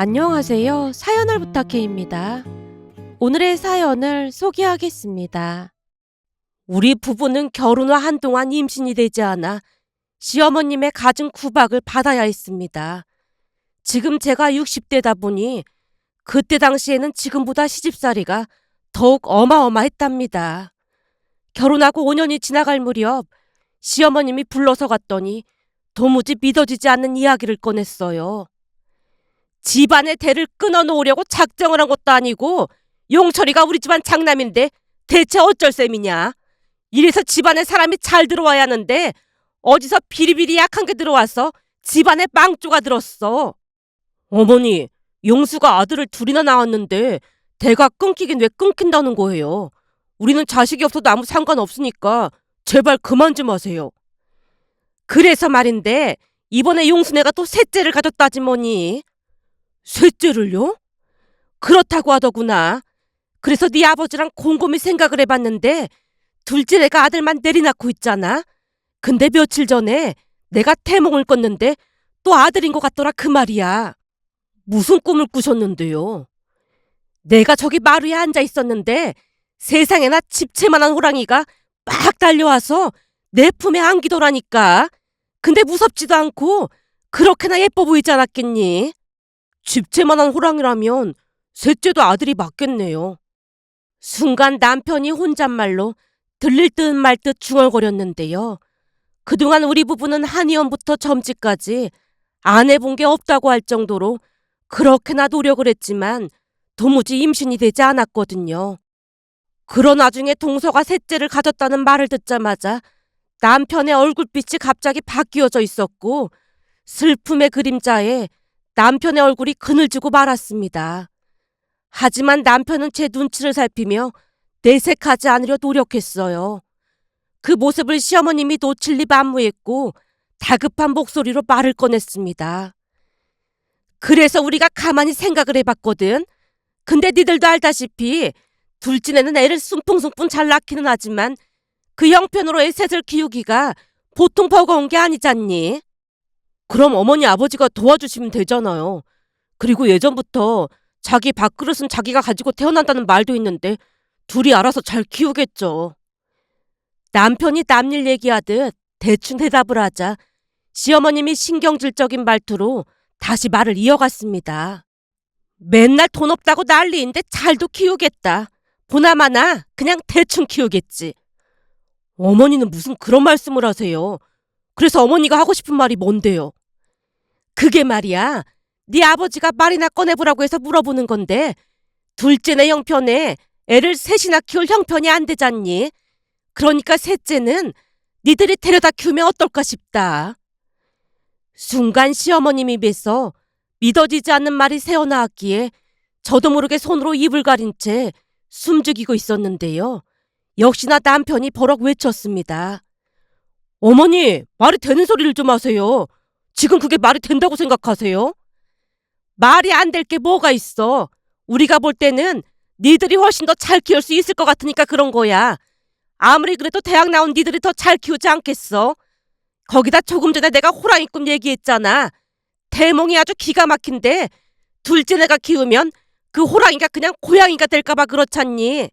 안녕하세요. 사연을 부탁해입니다. 오늘의 사연을 소개하겠습니다. 우리 부부는 결혼 후 한동안 임신이 되지 않아 시어머님의 갖은 구박을 받아야 했습니다. 지금 제가 60대다 보니 그때 당시에는 지금보다 시집살이가 더욱 어마어마했답니다. 결혼하고 5년이 지나갈 무렵 시어머님이 불러서 갔더니 도무지 믿어지지 않는 이야기를 꺼냈어요. 집안의 대를 끊어놓으려고 작정을 한 것도 아니고 용철이가 우리 집안 장남인데 대체 어쩔 셈이냐. 이래서 집안에 사람이 잘 들어와야 하는데 어디서 비리비리 약한 게 들어와서 집안에 망조가 들었어. 어머니, 용수가 아들을 둘이나 낳았는데 대가 끊기긴 왜 끊긴다는 거예요. 우리는 자식이 없어도 아무 상관없으니까 제발 그만 좀 하세요. 그래서 말인데 이번에 용수네가 또 셋째를 가졌다지 뭐니. 셋째를요? 그렇다고 하더구나. 그래서 네 아버지랑 곰곰이 생각을 해봤는데 둘째 애가 아들만 내리낳고 있잖아. 근데 며칠 전에 내가 태몽을 꿨는데 또 아들인 것 같더라 그 말이야. 무슨 꿈을 꾸셨는데요? 내가 저기 마루에 앉아 있었는데 세상에나 집채만한 호랑이가 막 달려와서 내 품에 안기더라니까. 근데 무섭지도 않고 그렇게나 예뻐 보이지 않았겠니? 집채만한 호랑이라면 셋째도 아들이 맞겠네요. 순간 남편이 혼잣말로 들릴 듯 말 듯 중얼거렸는데요. 그동안 우리 부부는 한의원부터 점집까지 안 해본 게 없다고 할 정도로 그렇게나 노력을 했지만 도무지 임신이 되지 않았거든요. 그런 와중에 동서가 셋째를 가졌다는 말을 듣자마자 남편의 얼굴빛이 갑자기 바뀌어져 있었고 슬픔의 그림자에 남편의 얼굴이 그늘지고 말았습니다. 하지만 남편은 제 눈치를 살피며 내색하지 않으려 노력했어요. 그 모습을 시어머님이 놓칠 리 만무했고 다급한 목소리로 말을 꺼냈습니다. 그래서 우리가 가만히 생각을 해봤거든. 근데 니들도 알다시피 둘째는 애를 숨풍숨풍 잘 낳기는 하지만 그 형편으로 애 셋을 키우기가 보통 버거운 게 아니잖니. 그럼 어머니 아버지가 도와주시면 되잖아요. 그리고 예전부터 자기 밥그릇은 자기가 가지고 태어난다는 말도 있는데 둘이 알아서 잘 키우겠죠. 남편이 남일 얘기하듯 대충 대답을 하자 시어머님이 신경질적인 말투로 다시 말을 이어갔습니다. 맨날 돈 없다고 난리인데 잘도 키우겠다. 보나마나 그냥 대충 키우겠지. 어머니는 무슨 그런 말씀을 하세요. 그래서 어머니가 하고 싶은 말이 뭔데요? 그게 말이야. 네 아버지가 말이나 꺼내보라고 해서 물어보는 건데 둘째네 형편에 애를 셋이나 키울 형편이 안 되잖니. 그러니까 셋째는 니들이 데려다 키우면 어떨까 싶다. 순간 시어머님 입에서 믿어지지 않는 말이 새어나왔기에 저도 모르게 손으로 입을 가린 채 숨죽이고 있었는데요. 역시나 남편이 버럭 외쳤습니다. 어머니, 말이 되는 소리를 좀 하세요. 지금 그게 말이 된다고 생각하세요? 말이 안 될 게 뭐가 있어. 우리가 볼 때는 니들이 훨씬 더 잘 키울 수 있을 것 같으니까 그런 거야. 아무리 그래도 대학 나온 니들이 더 잘 키우지 않겠어? 거기다 조금 전에 내가 호랑이 꿈 얘기했잖아. 태몽이 아주 기가 막힌데 둘째 내가 키우면 그 호랑이가 그냥 고양이가 될까봐 그렇잖니.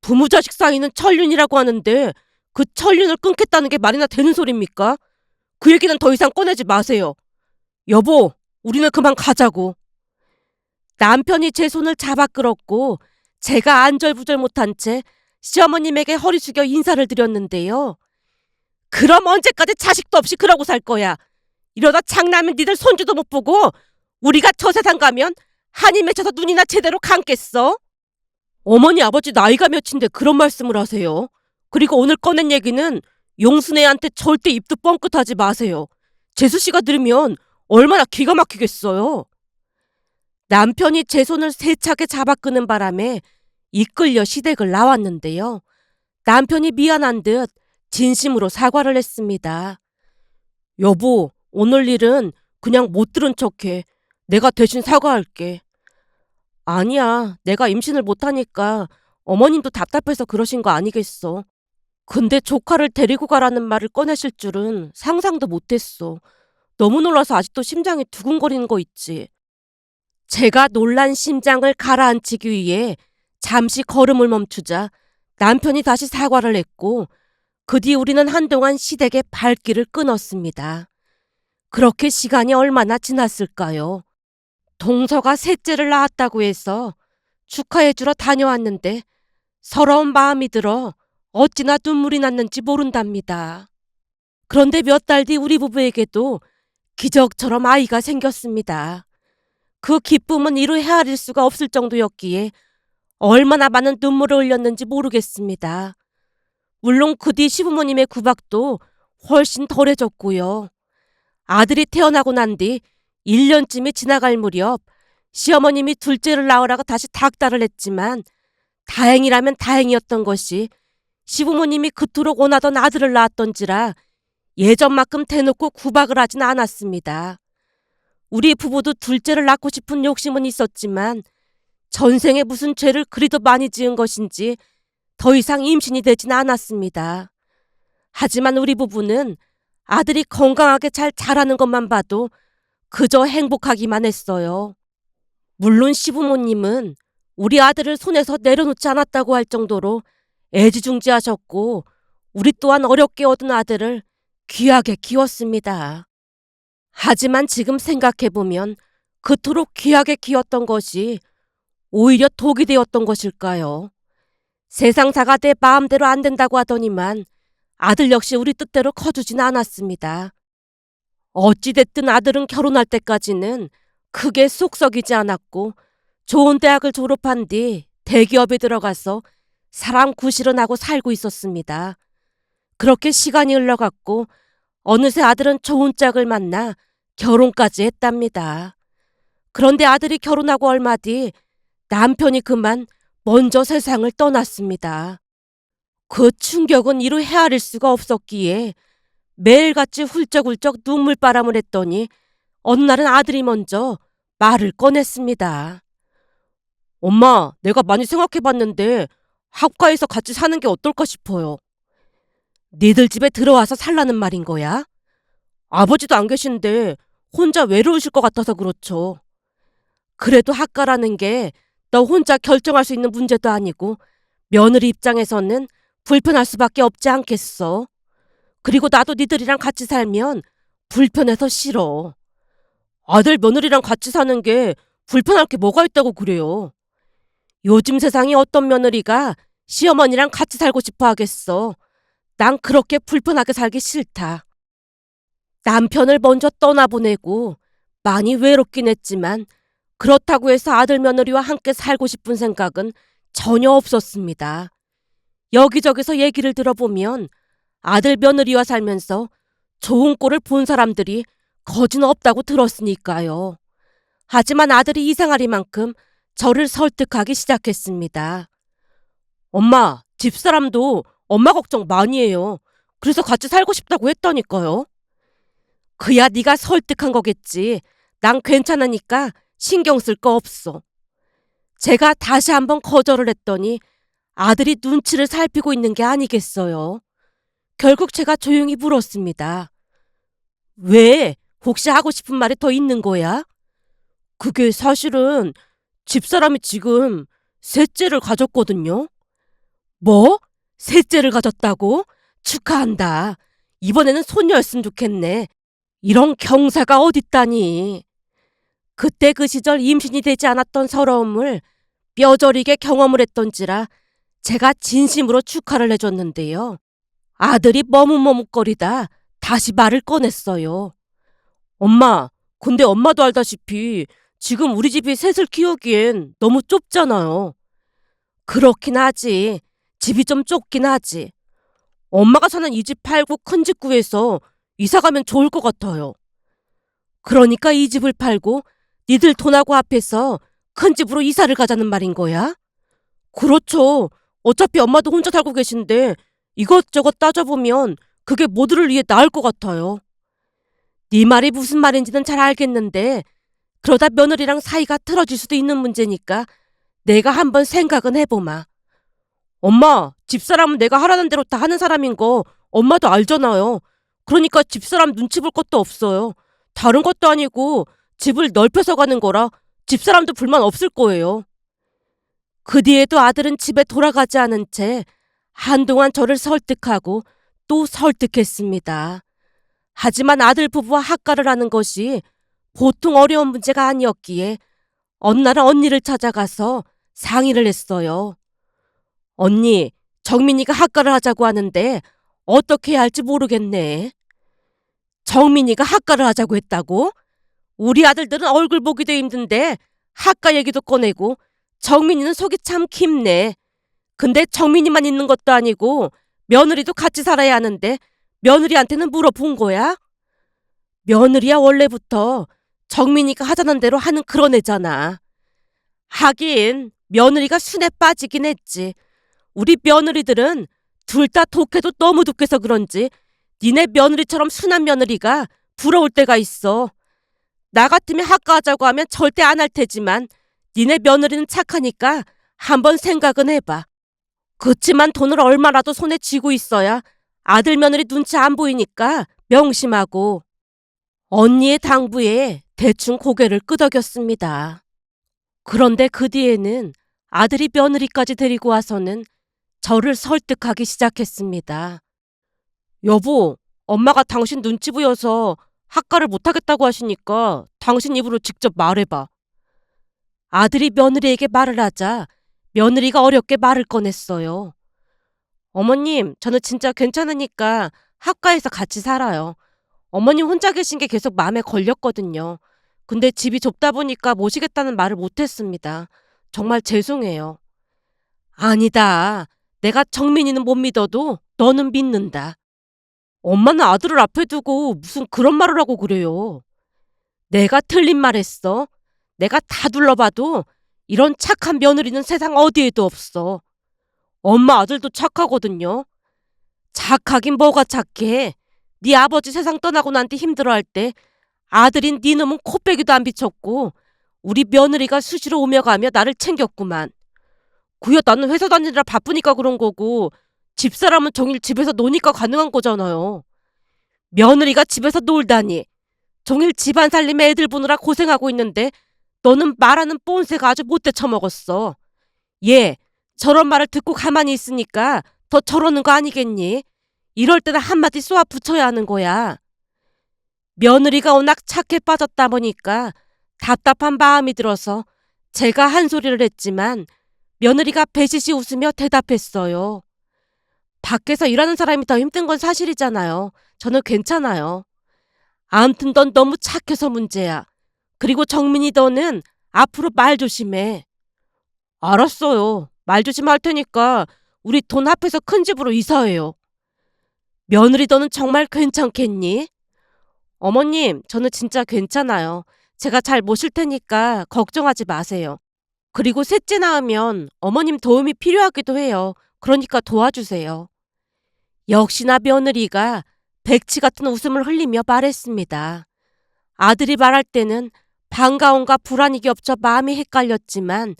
부모자식 사이는 천륜이라고 하는데 그 천륜을 끊겠다는 게 말이나 되는 소리입니까? 그 얘기는 더 이상 꺼내지 마세요. 여보, 우리는 그만 가자고. 남편이 제 손을 잡아 끌었고 제가 안절부절 못한 채 시어머님에게 허리 숙여 인사를 드렸는데요. 그럼 언제까지 자식도 없이 그러고 살 거야. 이러다 장남인 니들 손주도 못 보고 우리가 저 세상 가면 한이 맺혀서 눈이나 제대로 감겠어? 어머니 아버지 나이가 몇인데 그런 말씀을 하세요. 그리고 오늘 꺼낸 얘기는 용순애한테 절대 입도 뻥끗하지 마세요. 재수씨가 들으면 얼마나 기가 막히겠어요. 남편이 제 손을 세차게 잡아 끄는 바람에 이끌려 시댁을 나왔는데요. 남편이 미안한 듯 진심으로 사과를 했습니다. 여보, 오늘 일은 그냥 못 들은 척해. 내가 대신 사과할게. 아니야, 내가 임신을 못하니까 어머님도 답답해서 그러신 거 아니겠어. 근데 조카를 데리고 가라는 말을 꺼내실 줄은 상상도 못했어. 너무 놀라서 아직도 심장이 두근거리는 거 있지. 제가 놀란 심장을 가라앉히기 위해 잠시 걸음을 멈추자 남편이 다시 사과를 했고 그 뒤 우리는 한동안 시댁의 발길을 끊었습니다. 그렇게 시간이 얼마나 지났을까요? 동서가 셋째를 낳았다고 해서 축하해주러 다녀왔는데 서러운 마음이 들어 어찌나 눈물이 났는지 모른답니다. 그런데 몇 달 뒤 우리 부부에게도 기적처럼 아이가 생겼습니다. 그 기쁨은 이루 헤아릴 수가 없을 정도였기에 얼마나 많은 눈물을 흘렸는지 모르겠습니다. 물론 그 뒤 시부모님의 구박도 훨씬 덜해졌고요. 아들이 태어나고 난 뒤 1년쯤이 지나갈 무렵 시어머님이 둘째를 낳으라고 다시 닥달을 했지만 다행이라면 다행이었던 것이 시부모님이 그토록 원하던 아들을 낳았던지라 예전만큼 대놓고 구박을 하진 않았습니다. 우리 부부도 둘째를 낳고 싶은 욕심은 있었지만 전생에 무슨 죄를 그리도 많이 지은 것인지 더 이상 임신이 되진 않았습니다. 하지만 우리 부부는 아들이 건강하게 잘 자라는 것만 봐도 그저 행복하기만 했어요. 물론 시부모님은 우리 아들을 손에서 내려놓지 않았다고 할 정도로 애지중지하셨고 우리 또한 어렵게 얻은 아들을 귀하게 키웠습니다. 하지만 지금 생각해보면 그토록 귀하게 키웠던 것이 오히려 독이 되었던 것일까요? 세상사가 내 마음대로 안 된다고 하더니만 아들 역시 우리 뜻대로 커주진 않았습니다. 어찌됐든 아들은 결혼할 때까지는 크게 속 썩이지 않았고 좋은 대학을 졸업한 뒤 대기업에 들어가서 사람 구실은 하고 살고 있었습니다. 그렇게 시간이 흘러갔고 어느새 아들은 좋은 짝을 만나 결혼까지 했답니다. 그런데 아들이 결혼하고 얼마 뒤 남편이 그만 먼저 세상을 떠났습니다. 그 충격은 이루 헤아릴 수가 없었기에 매일같이 훌쩍훌쩍 눈물바람을 했더니 어느 날은 아들이 먼저 말을 꺼냈습니다. 엄마, 내가 많이 생각해봤는데 학과에서 같이 사는 게 어떨까 싶어요. 니들 집에 들어와서 살라는 말인 거야? 아버지도 안 계신데 혼자 외로우실 것 같아서 그렇죠. 그래도 학과라는 게 너 혼자 결정할 수 있는 문제도 아니고 며느리 입장에서는 불편할 수밖에 없지 않겠어. 그리고 나도 니들이랑 같이 살면 불편해서 싫어. 아들 며느리랑 같이 사는 게 불편할 게 뭐가 있다고 그래요. 요즘 세상에 어떤 며느리가 시어머니랑 같이 살고 싶어 하겠어. 난 그렇게 불편하게 살기 싫다. 남편을 먼저 떠나보내고 많이 외롭긴 했지만 그렇다고 해서 아들 며느리와 함께 살고 싶은 생각은 전혀 없었습니다. 여기저기서 얘기를 들어보면 아들 며느리와 살면서 좋은 꼴을 본 사람들이 거진 없다고 들었으니까요. 하지만 아들이 이상하리만큼 저를 설득하기 시작했습니다. 엄마, 집사람도 엄마 걱정 많이 해요. 그래서 같이 살고 싶다고 했다니까요. 그야 네가 설득한 거겠지. 난 괜찮으니까 신경 쓸 거 없어. 제가 다시 한번 거절을 했더니 아들이 눈치를 살피고 있는 게 아니겠어요. 결국 제가 조용히 물었습니다. 왜? 혹시 하고 싶은 말이 더 있는 거야? 그게 사실은 집사람이 지금 셋째를 가졌거든요. 뭐? 셋째를 가졌다고? 축하한다. 이번에는 손녀였으면 좋겠네. 이런 경사가 어딨다니. 그때 그 시절 임신이 되지 않았던 서러움을 뼈저리게 경험을 했던지라 제가 진심으로 축하를 해줬는데요. 아들이 머뭇머뭇거리다 다시 말을 꺼냈어요. 엄마, 근데 엄마도 알다시피 지금 우리 집이 셋을 키우기엔 너무 좁잖아요. 그렇긴 하지. 집이 좀 좁긴 하지. 엄마가 사는 이 집 팔고 큰 집 구해서 이사 가면 좋을 것 같아요. 그러니까 이 집을 팔고 니들 돈하고 합해서 큰 집으로 이사를 가자는 말인 거야? 그렇죠. 어차피 엄마도 혼자 살고 계신데 이것저것 따져보면 그게 모두를 위해 나을 것 같아요. 네 말이 무슨 말인지는 잘 알겠는데 그러다 며느리랑 사이가 틀어질 수도 있는 문제니까 내가 한번 생각은 해보마. 엄마, 집사람은 내가 하라는 대로 다 하는 사람인 거 엄마도 알잖아요. 그러니까 집사람 눈치 볼 것도 없어요. 다른 것도 아니고 집을 넓혀서 가는 거라 집사람도 불만 없을 거예요. 그 뒤에도 아들은 집에 돌아가지 않은 채 한동안 저를 설득하고 또 설득했습니다. 하지만 아들 부부와 합가를 하는 것이 보통 어려운 문제가 아니었기에 어느 날은 언니를 찾아가서 상의를 했어요. 언니, 정민이가 합가를 하자고 하는데 어떻게 해야 할지 모르겠네. 정민이가 합가를 하자고 했다고? 우리 아들들은 얼굴 보기도 힘든데 합가 얘기도 꺼내고 정민이는 속이 참 깊네. 근데 정민이만 있는 것도 아니고 며느리도 같이 살아야 하는데 며느리한테는 물어본 거야? 며느리야 원래부터 정민이가 하자는 대로 하는 그런 애잖아. 하긴 며느리가 순에 빠지긴 했지. 우리 며느리들은 둘 다 독해도 너무 독해서 그런지 니네 며느리처럼 순한 며느리가 부러울 때가 있어. 나 같으면 합가하자고 하면 절대 안 할 테지만 니네 며느리는 착하니까 한번 생각은 해봐. 그치만 돈을 얼마라도 손에 쥐고 있어야 아들 며느리 눈치 안 보이니까 명심하고. 언니의 당부에 대충 고개를 끄덕였습니다. 그런데 그 뒤에는 아들이 며느리까지 데리고 와서는 저를 설득하기 시작했습니다. 여보, 엄마가 당신 눈치 보여서 합가를 못하겠다고 하시니까 당신 입으로 직접 말해봐. 아들이 며느리에게 말을 하자 며느리가 어렵게 말을 꺼냈어요. 어머님, 저는 진짜 괜찮으니까 합가해서 같이 살아요. 어머님 혼자 계신 게 계속 마음에 걸렸거든요. 근데 집이 좁다 보니까 모시겠다는 말을 못했습니다. 정말 죄송해요. 아니다. 내가 정민이는 못 믿어도 너는 믿는다. 엄마는 아들을 앞에 두고 무슨 그런 말을 하고 그래요. 내가 틀린 말 했어. 내가 다 둘러봐도 이런 착한 며느리는 세상 어디에도 없어. 엄마 아들도 착하거든요. 착하긴 뭐가 착해. 네 아버지 세상 떠나고 난 뒤 힘들어할 때 아들인 네 놈은 코빼기도 안 비쳤고 우리 며느리가 수시로 오며 가며 나를 챙겼구만. 구여 나는 회사 다니느라 바쁘니까 그런 거고 집사람은 종일 집에서 노니까 가능한 거잖아요. 며느리가 집에서 놀다니. 종일 집안 살림에 애들 보느라 고생하고 있는데 너는 말하는 뽐새가 아주 못돼 처먹었어. 얘 저런 말을 듣고 가만히 있으니까 더 저러는 거 아니겠니? 이럴 때는 한마디 쏘아 붙여야 하는 거야. 며느리가 워낙 착해 빠졌다 보니까 답답한 마음이 들어서 제가 한 소리를 했지만 며느리가 배시시 웃으며 대답했어요. 밖에서 일하는 사람이 더 힘든 건 사실이잖아요. 저는 괜찮아요. 아무튼 넌 너무 착해서 문제야. 그리고 정민이 너는 앞으로 말 조심해. 알았어요. 말 조심할 테니까 우리 돈 합해서 큰 집으로 이사해요. 며느리 너는 정말 괜찮겠니? 어머님, 저는 진짜 괜찮아요. 제가 잘 모실 테니까 걱정하지 마세요. 그리고 셋째 낳으면 어머님 도움이 필요하기도 해요. 그러니까 도와주세요. 역시나 며느리가 백치 같은 웃음을 흘리며 말했습니다. 아들이 말할 때는 반가움과 불안이 겹쳐 마음이 헷갈렸지만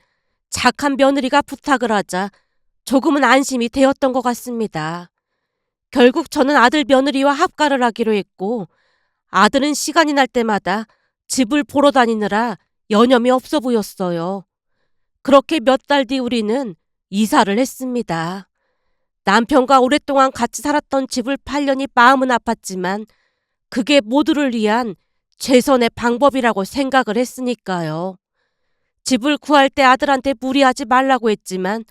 착한 며느리가 부탁을 하자 조금은 안심이 되었던 것 같습니다. 결국 저는 아들 며느리와 합가를 하기로 했고 아들은 시간이 날 때마다 집을 보러 다니느라 여념이 없어 보였어요. 그렇게 몇 달 뒤 우리는 이사를 했습니다. 남편과 오랫동안 같이 살았던 집을 팔려니 마음은 아팠지만 그게 모두를 위한 최선의 방법이라고 생각을 했으니까요. 집을 구할 때 아들한테 무리하지 말라고 했지만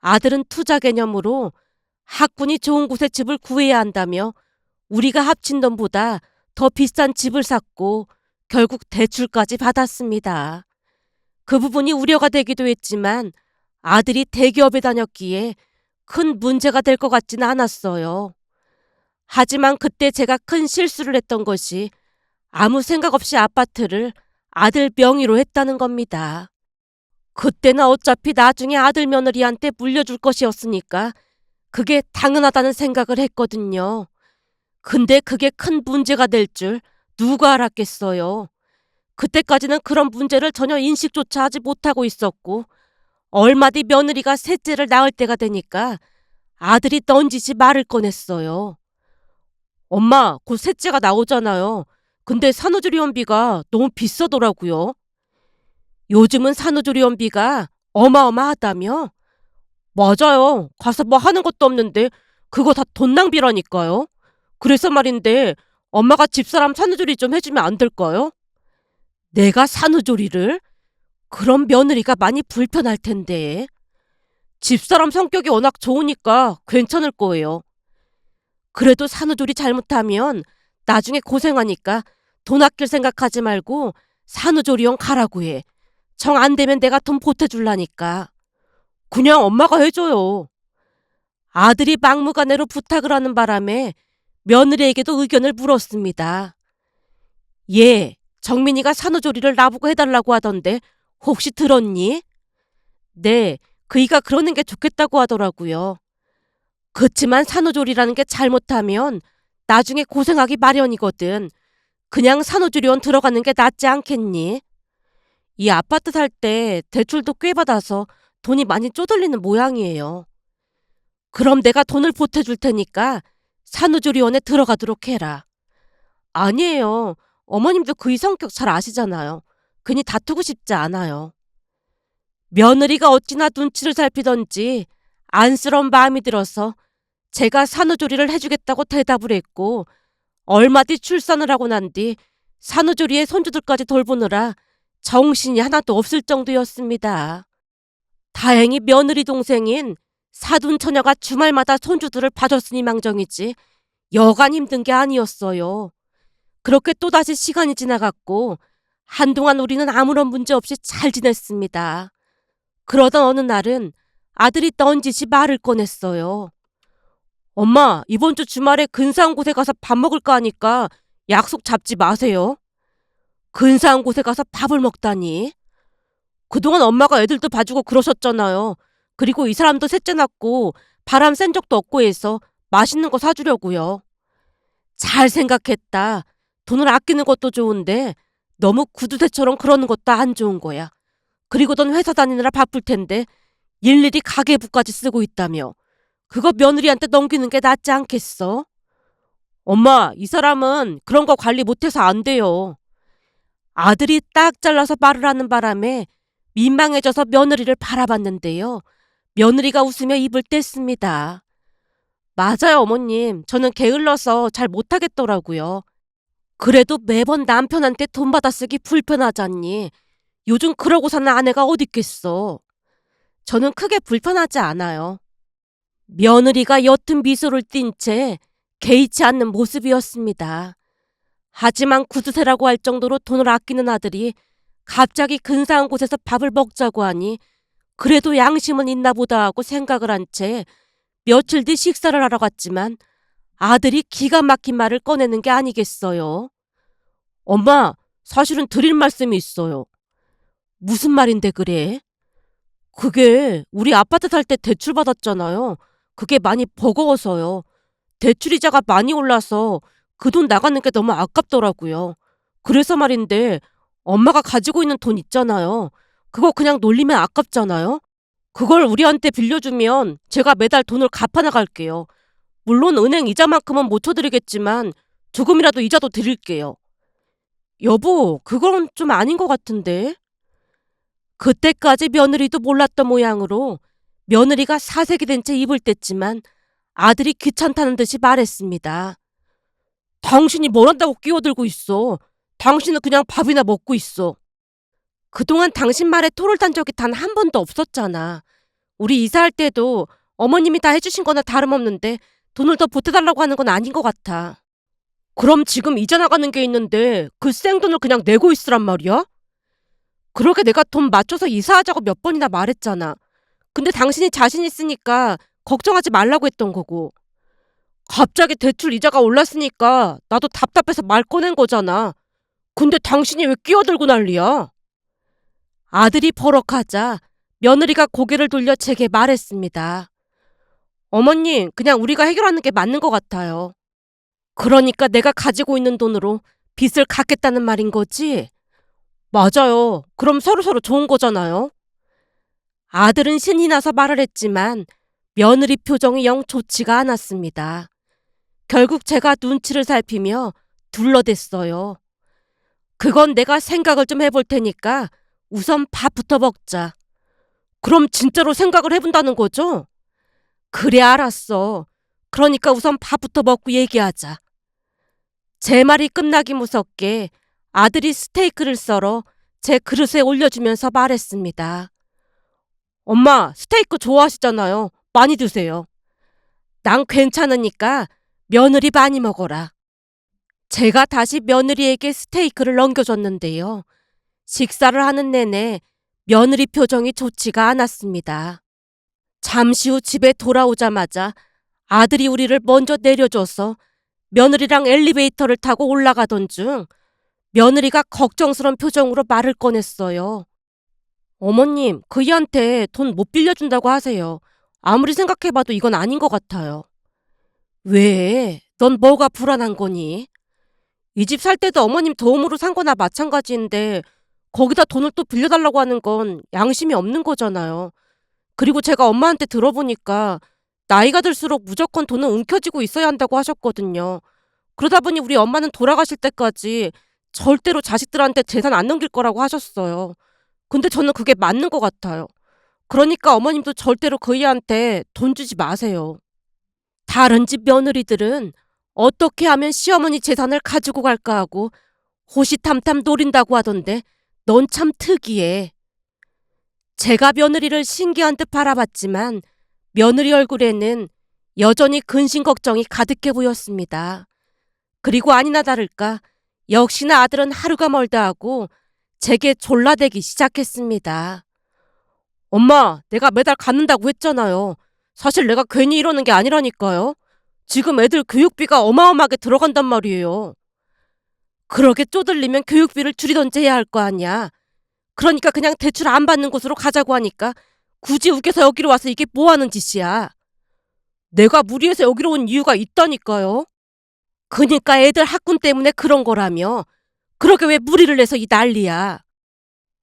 아들은 투자 개념으로 학군이 좋은 곳에 집을 구해야 한다며 우리가 합친 돈보다 더 비싼 집을 샀고 결국 대출까지 받았습니다. 그 부분이 우려가 되기도 했지만 아들이 대기업에 다녔기에 큰 문제가 될 것 같지는 않았어요. 하지만 그때 제가 큰 실수를 했던 것이 아무 생각 없이 아파트를 아들 명의로 했다는 겁니다. 그때는 어차피 나중에 아들 며느리한테 물려줄 것이었으니까 그게 당연하다는 생각을 했거든요. 근데 그게 큰 문제가 될 줄 누가 알았겠어요. 그때까지는 그런 문제를 전혀 인식조차 하지 못하고 있었고 얼마 뒤 며느리가 셋째를 낳을 때가 되니까 아들이 넌지시 말을 꺼냈어요. 엄마, 곧 셋째가 나오잖아요. 근데 산후조리원비가 너무 비싸더라고요. 요즘은 산후조리원비가 어마어마하다며? 맞아요. 가서 뭐 하는 것도 없는데 그거 다 돈 낭비라니까요. 그래서 말인데 엄마가 집사람 산후조리 좀 해주면 안 될까요? 내가 산후조리를? 그럼 며느리가 많이 불편할 텐데. 집사람 성격이 워낙 좋으니까 괜찮을 거예요. 그래도 산후조리 잘못하면 나중에 고생하니까 돈 아낄 생각하지 말고 산후조리원 가라고 해. 정 안 되면 내가 돈 보태줄라니까. 그냥 엄마가 해줘요. 아들이 막무가내로 부탁을 하는 바람에 며느리에게도 의견을 물었습니다. 예, 정민이가 산후조리를 나보고 해달라고 하던데 혹시 들었니? 네, 그이가 그러는 게 좋겠다고 하더라고요. 그치만 산후조리라는 게 잘못하면 나중에 고생하기 마련이거든. 그냥 산후조리원 들어가는 게 낫지 않겠니? 이 아파트 살 때 대출도 꽤 받아서 돈이 많이 쪼들리는 모양이에요. 그럼 내가 돈을 보태줄 테니까 산후조리원에 들어가도록 해라. 아니에요. 어머님도 그이 성격 잘 아시잖아요. 괜히 다투고 싶지 않아요. 며느리가 어찌나 눈치를 살피던지 안쓰러운 마음이 들어서 제가 산후조리를 해주겠다고 대답을 했고, 얼마 뒤 출산을 하고 난 뒤 산후조리의 손주들까지 돌보느라 정신이 하나도 없을 정도였습니다. 다행히 며느리 동생인 사돈 처녀가 주말마다 손주들을 봐줬으니 망정이지 여간 힘든 게 아니었어요. 그렇게 또다시 시간이 지나갔고 한동안 우리는 아무런 문제 없이 잘 지냈습니다. 그러던 어느 날은 아들이 던지시 말을 꺼냈어요. 엄마, 이번 주 주말에 근사한 곳에 가서 밥 먹을까 하니까 약속 잡지 마세요. 근사한 곳에 가서 밥을 먹다니. 그동안 엄마가 애들도 봐주고 그러셨잖아요. 그리고 이 사람도 셋째 낳고 바람 쐰 적도 없고 해서 맛있는 거 사주려고요. 잘 생각했다. 돈을 아끼는 것도 좋은데 너무 구두쇠처럼 그러는 것도 안 좋은 거야. 그리고 넌 회사 다니느라 바쁠 텐데 일일이 가계부까지 쓰고 있다며. 그거 며느리한테 넘기는 게 낫지 않겠어? 엄마, 이 사람은 그런 거 관리 못해서 안 돼요. 아들이 딱 잘라서 말을 하는 바람에 민망해져서 며느리를 바라봤는데요. 며느리가 웃으며 입을 뗐습니다. 맞아요, 어머님. 저는 게을러서 잘 못하겠더라고요. 그래도 매번 남편한테 돈 받아 쓰기 불편하잖니. 요즘 그러고 사는 아내가 어딨겠어. 저는 크게 불편하지 않아요. 며느리가 옅은 미소를 띤 채 개의치 않는 모습이었습니다. 하지만 구두쇠라고 할 정도로 돈을 아끼는 아들이 갑자기 근사한 곳에서 밥을 먹자고 하니 그래도 양심은 있나 보다 하고 생각을 한 채 며칠 뒤 식사를 하러 갔지만 아들이 기가 막힌 말을 꺼내는 게 아니겠어요. 엄마, 사실은 드릴 말씀이 있어요. 무슨 말인데 그래? 그게 우리 아파트 살 때 대출 받았잖아요. 그게 많이 버거워서요. 대출이자가 많이 올라서 그 돈 나가는 게 너무 아깝더라고요. 그래서 말인데 엄마가 가지고 있는 돈 있잖아요. 그거 그냥 놀리면 아깝잖아요. 그걸 우리한테 빌려주면 제가 매달 돈을 갚아나갈게요. 물론 은행 이자만큼은 못 쳐드리겠지만 조금이라도 이자도 드릴게요. 여보, 그건 좀 아닌 것 같은데. 그때까지 며느리도 몰랐던 모양으로 며느리가 사색이 된 채 입을 뗐지만 아들이 귀찮다는 듯이 말했습니다. 당신이 뭘 한다고 끼어들고 있어. 당신은 그냥 밥이나 먹고 있어. 그동안 당신 말에 토를 단 적이 단 한 번도 없었잖아. 우리 이사할 때도 어머님이 다 해주신 거나 다름없는데 돈을 더 보태달라고 하는 건 아닌 것 같아. 그럼 지금 이자 나가는 게 있는데 그 생돈을 그냥 내고 있으란 말이야? 그러게 내가 돈 맞춰서 이사하자고 몇 번이나 말했잖아. 근데 당신이 자신 있으니까 걱정하지 말라고 했던 거고. 갑자기 대출 이자가 올랐으니까 나도 답답해서 말 꺼낸 거잖아. 근데 당신이 왜 끼어들고 난리야? 아들이 버럭하자 며느리가 고개를 돌려 제게 말했습니다. 어머님, 그냥 우리가 해결하는 게 맞는 것 같아요. 그러니까 내가 가지고 있는 돈으로 빚을 갚겠다는 말인 거지? 맞아요. 그럼 서로서로 좋은 거잖아요. 아들은 신이 나서 말을 했지만 며느리 표정이 영 좋지가 않았습니다. 결국 제가 눈치를 살피며 둘러댔어요. 그건 내가 생각을 좀 해볼 테니까 우선 밥부터 먹자. 그럼 진짜로 생각을 해본다는 거죠? 그래, 알았어. 그러니까 우선 밥부터 먹고 얘기하자. 제 말이 끝나기 무섭게 아들이 스테이크를 썰어 제 그릇에 올려주면서 말했습니다. 엄마, 스테이크 좋아하시잖아요. 많이 드세요. 난 괜찮으니까 며느리 많이 먹어라. 제가 다시 며느리에게 스테이크를 넘겨줬는데요. 식사를 하는 내내 며느리 표정이 좋지가 않았습니다. 잠시 후 집에 돌아오자마자 아들이 우리를 먼저 내려줘서 며느리랑 엘리베이터를 타고 올라가던 중 며느리가 걱정스런 표정으로 말을 꺼냈어요. 어머님, 그이한테 돈 못 빌려준다고 하세요. 아무리 생각해봐도 이건 아닌 것 같아요. 왜? 넌 뭐가 불안한 거니? 이 집 살 때도 어머님 도움으로 산 거나 마찬가지인데 거기다 돈을 또 빌려달라고 하는 건 양심이 없는 거잖아요. 그리고 제가 엄마한테 들어보니까 나이가 들수록 무조건 돈은 움켜쥐고 있어야 한다고 하셨거든요. 그러다 보니 우리 엄마는 돌아가실 때까지 절대로 자식들한테 재산 안 넘길 거라고 하셨어요. 근데 저는 그게 맞는 것 같아요. 그러니까 어머님도 절대로 그이한테 돈 주지 마세요. 다른 집 며느리들은 어떻게 하면 시어머니 재산을 가지고 갈까 하고 호시탐탐 노린다고 하던데 넌 참 특이해. 제가 며느리를 신기한 듯 바라봤지만 며느리 얼굴에는 여전히 근심 걱정이 가득해 보였습니다. 그리고 아니나 다를까 역시나 아들은 하루가 멀다 하고 제게 졸라대기 시작했습니다. 엄마, 내가 매달 갖는다고 했잖아요. 사실 내가 괜히 이러는 게 아니라니까요. 지금 애들 교육비가 어마어마하게 들어간단 말이에요. 그러게 쪼들리면 교육비를 줄이던지 해야 할 거 아니야. 그러니까 그냥 대출 안 받는 곳으로 가자고 하니까 굳이 우겨서 여기로 와서 이게 뭐 하는 짓이야. 내가 무리해서 여기로 온 이유가 있다니까요. 그니까 애들 학군 때문에 그런 거라며. 그러게 왜 무리를 내서 이 난리야.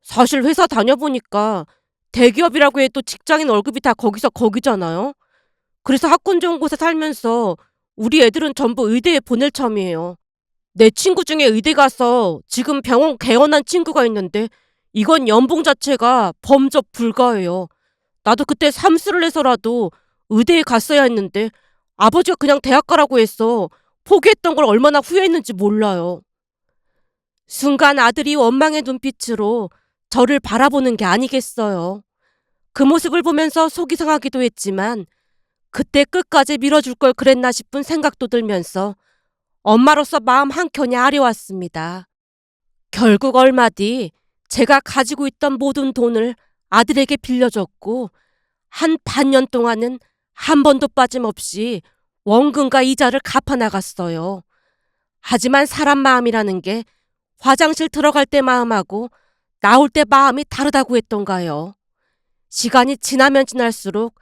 사실 회사 다녀보니까 대기업이라고 해도 직장인 월급이 다 거기서 거기잖아요. 그래서 학군 좋은 곳에 살면서 우리 애들은 전부 의대에 보낼 참이에요. 내 친구 중에 의대 가서 지금 병원 개원한 친구가 있는데 이건 연봉 자체가 범접 불가해요. 나도 그때 삼수를 해서라도 의대에 갔어야 했는데 아버지가 그냥 대학 가라고 해서 포기했던 걸 얼마나 후회했는지 몰라요. 순간 아들이 원망의 눈빛으로 저를 바라보는 게 아니겠어요. 그 모습을 보면서 속이 상하기도 했지만 그때 끝까지 밀어줄 걸 그랬나 싶은 생각도 들면서 엄마로서 마음 한켠이 아려왔습니다. 결국 얼마 뒤 제가 가지고 있던 모든 돈을 아들에게 빌려줬고 한 반년 동안은 한 번도 빠짐없이 원금과 이자를 갚아나갔어요. 하지만 사람 마음이라는 게 화장실 들어갈 때 마음하고 나올 때 마음이 다르다고 했던가요. 시간이 지나면 지날수록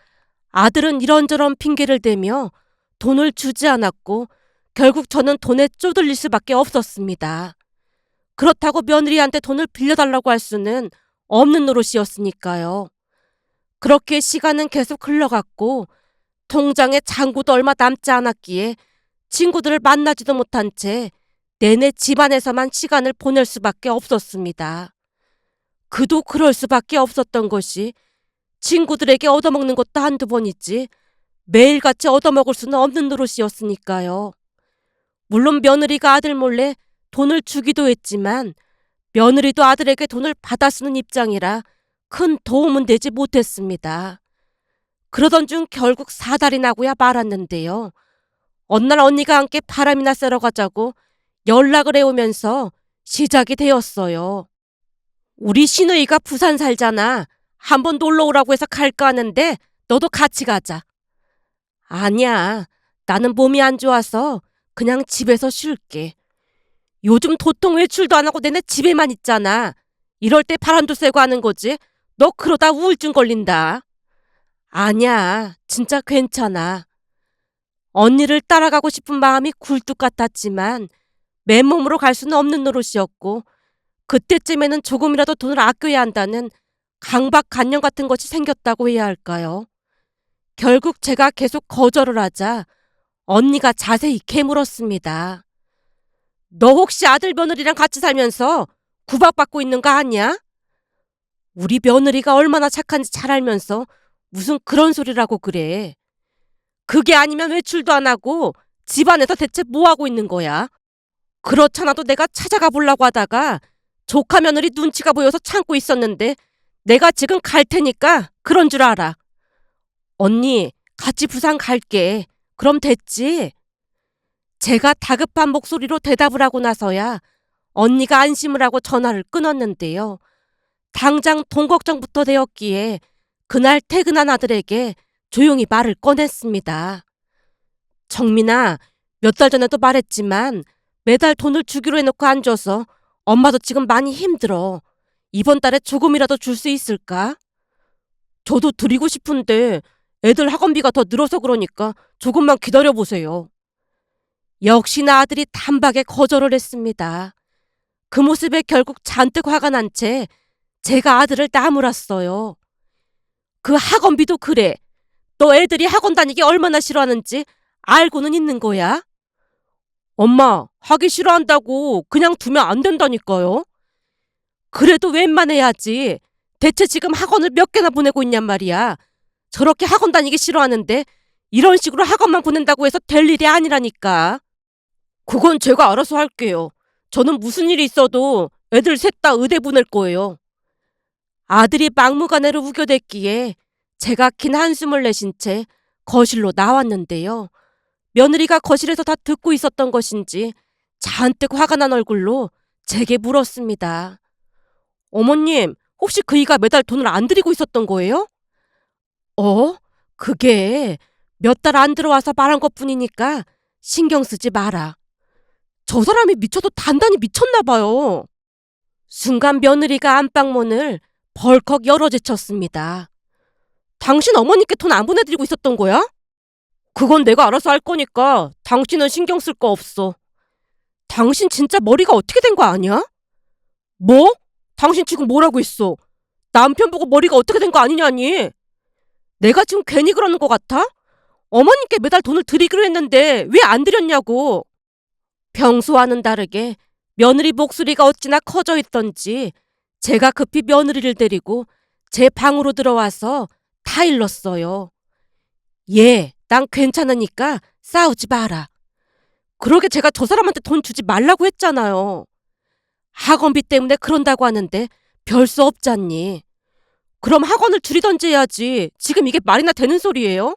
아들은 이런저런 핑계를 대며 돈을 주지 않았고 결국 저는 돈에 쪼들릴 수밖에 없었습니다. 그렇다고 며느리한테 돈을 빌려달라고 할 수는 없는 노릇이었으니까요. 그렇게 시간은 계속 흘러갔고 통장에 잔고도 얼마 남지 않았기에 친구들을 만나지도 못한 채 내내 집안에서만 시간을 보낼 수밖에 없었습니다. 그도 그럴 수밖에 없었던 것이 친구들에게 얻어먹는 것도 한두 번이지 매일같이 얻어먹을 수는 없는 노릇이었으니까요. 물론 며느리가 아들 몰래 돈을 주기도 했지만 며느리도 아들에게 돈을 받아 쓰는 입장이라 큰 도움은 되지 못했습니다. 그러던 중 결국 사달이 나고야 말았는데요. 어느 날 언니가 함께 바람이나 쐬러 가자고 연락을 해오면서 시작이 되었어요. 우리 시누이가 부산 살잖아. 한번 놀러 오라고 해서 갈까 하는데 너도 같이 가자. 아니야. 나는 몸이 안 좋아서 그냥 집에서 쉴게. 요즘 도통 외출도 안 하고 내내 집에만 있잖아. 이럴 때 바람도 쐬고 하는 거지. 너 그러다 우울증 걸린다. 아니야. 진짜 괜찮아. 언니를 따라가고 싶은 마음이 굴뚝 같았지만 맨몸으로 갈 수는 없는 노릇이었고 그때쯤에는 조금이라도 돈을 아껴야 한다는 강박관념 같은 것이 생겼다고 해야 할까요? 결국 제가 계속 거절을 하자 언니가 자세히 캐물었습니다. 너 혹시 아들 며느리랑 같이 살면서 구박받고 있는 거 아니야? 우리 며느리가 얼마나 착한지 잘 알면서 무슨 그런 소리라고 그래. 그게 아니면 외출도 안 하고 집안에서 대체 뭐 하고 있는 거야? 그렇잖아도 내가 찾아가 보려고 하다가 조카 며느리 눈치가 보여서 참고 있었는데 내가 지금 갈 테니까 그런 줄 알아. 언니, 같이 부산 갈게. 그럼 됐지? 제가 다급한 목소리로 대답을 하고 나서야 언니가 안심을 하고 전화를 끊었는데요. 당장 돈 걱정부터 되었기에 그날 퇴근한 아들에게 조용히 말을 꺼냈습니다. 정민아, 몇 달 전에도 말했지만 매달 돈을 주기로 해놓고 안 줘서 엄마도 지금 많이 힘들어. 이번 달에 조금이라도 줄 수 있을까? 저도 드리고 싶은데 애들 학원비가 더 늘어서 그러니까 조금만 기다려보세요. 역시나 아들이 단박에 거절을 했습니다. 그 모습에 결국 잔뜩 화가 난 채 제가 아들을 나무랐어요. 그 학원비도 그래. 너 애들이 학원 다니기 얼마나 싫어하는지 알고는 있는 거야? 엄마, 하기 싫어한다고 그냥 두면 안 된다니까요. 그래도 웬만해야지. 대체 지금 학원을 몇 개나 보내고 있냔 말이야. 저렇게 학원 다니기 싫어하는데 이런 식으로 학원만 보낸다고 해서 될 일이 아니라니까. 그건 제가 알아서 할게요. 저는 무슨 일이 있어도 애들 셋 다 의대 보낼 거예요. 아들이 막무가내로 우겨댔기에 제가 긴 한숨을 내쉰 채 거실로 나왔는데요. 며느리가 거실에서 다 듣고 있었던 것인지 잔뜩 화가 난 얼굴로 제게 물었습니다. 어머님, 혹시 그이가 매달 돈을 안 드리고 있었던 거예요? 그게 몇 달 안 들어와서 말한 것뿐이니까 신경 쓰지 마라. 저 사람이 미쳐도 단단히 미쳤나 봐요. 순간 며느리가 안방문을 벌컥 열어 제쳤습니다. 당신 어머니께 돈 안 보내드리고 있었던 거야? 그건 내가 알아서 할 거니까 당신은 신경 쓸 거 없어. 당신 진짜 머리가 어떻게 된 거 아니야? 뭐? 당신 지금 뭐라고 했어? 남편 보고 머리가 어떻게 된 거 아니냐니? 내가 지금 괜히 그러는 것 같아? 어머님께 매달 돈을 드리기로 했는데 왜 안 드렸냐고. 평소와는 다르게 며느리 목소리가 어찌나 커져 있던지 제가 급히 며느리를 데리고 제 방으로 들어와서 다 일렀어요. 난 괜찮으니까 싸우지 마라. 그러게 제가 저 사람한테 돈 주지 말라고 했잖아요. 학원비 때문에 그런다고 하는데 별 수 없잖니. 그럼 학원을 줄이던지 해야지. 지금 이게 말이나 되는 소리예요?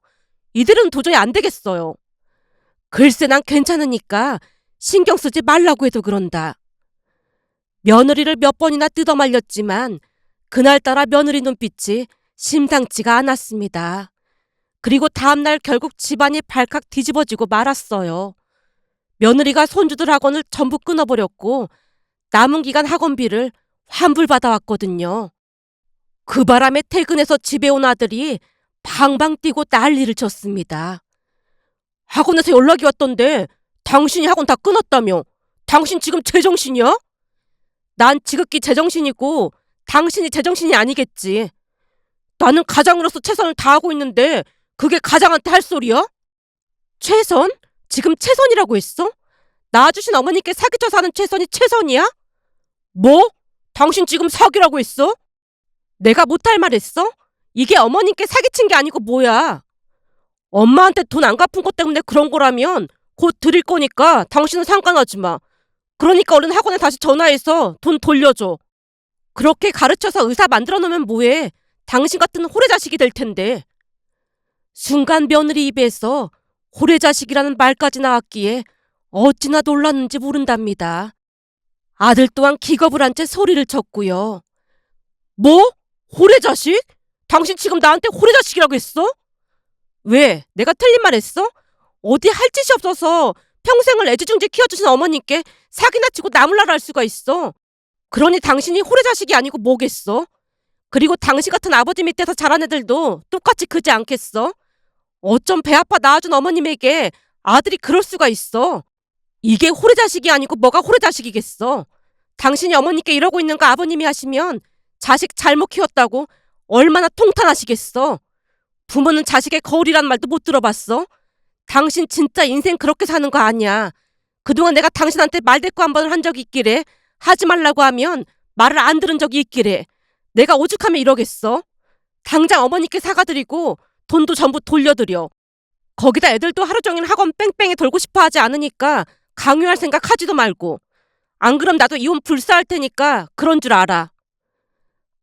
이대로는 도저히 안 되겠어요. 글쎄 난 괜찮으니까 신경 쓰지 말라고 해도 그런다. 며느리를 몇 번이나 뜯어말렸지만 그날따라 며느리 눈빛이 심상치가 않았습니다. 그리고 다음날 결국 집안이 발칵 뒤집어지고 말았어요. 며느리가 손주들 학원을 전부 끊어버렸고 남은 기간 학원비를 환불받아왔거든요. 그 바람에 퇴근해서 집에 온 아들이 방방 뛰고 난리를 쳤습니다. 학원에서 연락이 왔던데 당신이 학원 다 끊었다며. 당신 지금 제정신이야? 난 지극히 제정신이고 당신이 제정신이 아니겠지. 나는 가장으로서 최선을 다하고 있는데 그게 가장한테 할 소리야? 최선? 지금 최선이라고 했어? 낳아주신 어머니께 사기쳐서 하는 최선이 최선이야? 뭐? 당신 지금 사기라고 했어? 내가 못할 말 했어? 이게 어머님께 사기친 게 아니고 뭐야? 엄마한테 돈 안 갚은 것 때문에 그런 거라면 곧 드릴 거니까 당신은 상관하지 마. 그러니까 얼른 학원에 다시 전화해서 돈 돌려줘. 그렇게 가르쳐서 의사 만들어 놓으면 뭐해? 당신 같은 호래자식이 될 텐데. 순간 며느리 입에서 호래자식이라는 말까지 나왔기에 어찌나 놀랐는지 모른답니다. 아들 또한 기겁을 한 채 소리를 쳤고요. 뭐? 호래자식? 당신 지금 나한테 호래자식이라고 했어? 왜? 내가 틀린 말 했어? 어디 할 짓이 없어서 평생을 애지중지 키워주신 어머님께 사기나 치고 나몰라라 할 수가 있어. 그러니 당신이 호래자식이 아니고 뭐겠어? 그리고 당신 같은 아버지 밑에서 자란 애들도 똑같이 크지 않겠어? 어쩜 배 아파 낳아준 어머님에게 아들이 그럴 수가 있어? 이게 호래자식이 아니고 뭐가 호래자식이겠어? 당신이 어머니께 이러고 있는 거 아버님이 하시면 자식 잘못 키웠다고 얼마나 통탄하시겠어? 부모는 자식의 거울이란 말도 못 들어봤어? 당신 진짜 인생 그렇게 사는 거 아니야. 그동안 내가 당신한테 말대꾸 한 번을 한 적이 있기래. 하지 말라고 하면 말을 안 들은 적이 있기래. 내가 오죽하면 이러겠어? 당장 어머니께 사과드리고 돈도 전부 돌려드려. 거기다 애들도 하루 종일 학원 뺑뺑이 돌고 싶어 하지 않으니까 강요할 생각 하지도 말고. 안 그럼 나도 이혼 불사할 테니까 그런 줄 알아.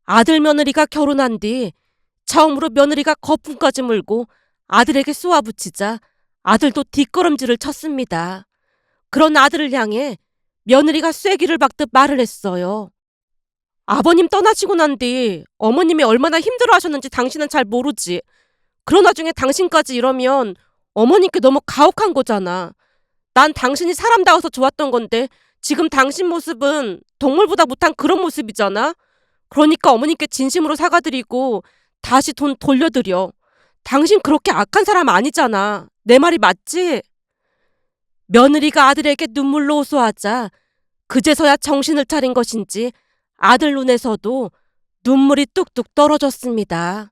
아들 며느리가 결혼한 뒤 처음으로 며느리가 거품까지 물고 아들에게 쏘아붙이자 아들도 뒷걸음질을 쳤습니다. 그런 아들을 향해 며느리가 쐐기를 박듯 말을 했어요. 아버님 떠나시고 난 뒤 어머님이 얼마나 힘들어하셨는지 당신은 잘 모르지. 그런 와중에 당신까지 이러면 어머님께 너무 가혹한 거잖아. 난 당신이 사람다워서 좋았던 건데 지금 당신 모습은 동물보다 못한 그런 모습이잖아. 그러니까 어머님께 진심으로 사과드리고 다시 돈 돌려드려. 당신 그렇게 악한 사람 아니잖아. 내 말이 맞지? 며느리가 아들에게 눈물로 호소하자 그제서야 정신을 차린 것인지 아들 눈에서도 눈물이 뚝뚝 떨어졌습니다.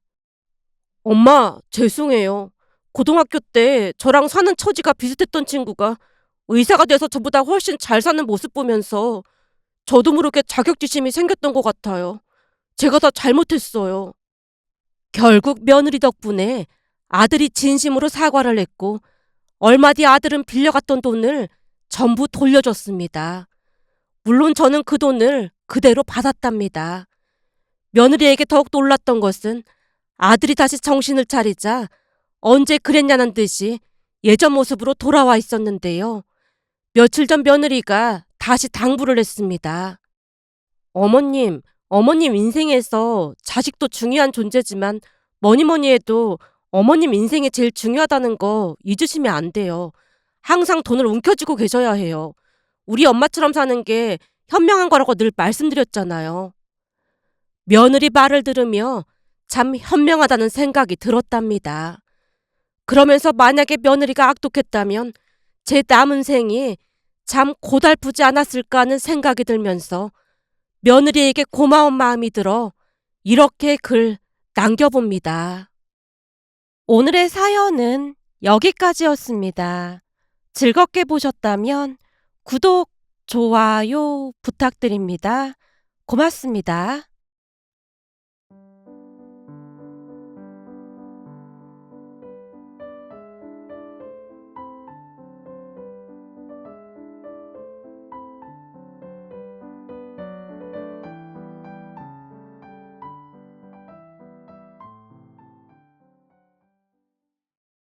엄마, 죄송해요. 고등학교 때 저랑 사는 처지가 비슷했던 친구가 의사가 돼서 저보다 훨씬 잘 사는 모습 보면서 저도 모르게 자격지심이 생겼던 것 같아요. 제가 다 잘못했어요. 결국 며느리 덕분에 아들이 진심으로 사과를 했고 얼마 뒤 아들은 빌려갔던 돈을 전부 돌려줬습니다. 물론 저는 그 돈을 그대로 받았답니다. 며느리에게 더욱 놀랐던 것은 아들이 다시 정신을 차리자 언제 그랬냐는 듯이 예전 모습으로 돌아와 있었는데요. 며칠 전 며느리가 다시 당부를 했습니다. 어머님 인생에서 자식도 중요한 존재지만 뭐니 해도 어머님 인생이 제일 중요하다는 거 잊으시면 안 돼요. 항상 돈을 움켜쥐고 계셔야 해요. 우리 엄마처럼 사는 게 현명한 거라고 늘 말씀드렸잖아요. 며느리 말을 들으며 참 현명하다는 생각이 들었답니다. 그러면서 만약에 며느리가 악독했다면 제 남은 생이 참 고달프지 않았을까 하는 생각이 들면서 며느리에게 고마운 마음이 들어 이렇게 글 남겨봅니다. 오늘의 사연은 여기까지였습니다. 즐겁게 보셨다면 구독, 좋아요 부탁드립니다. 고맙습니다.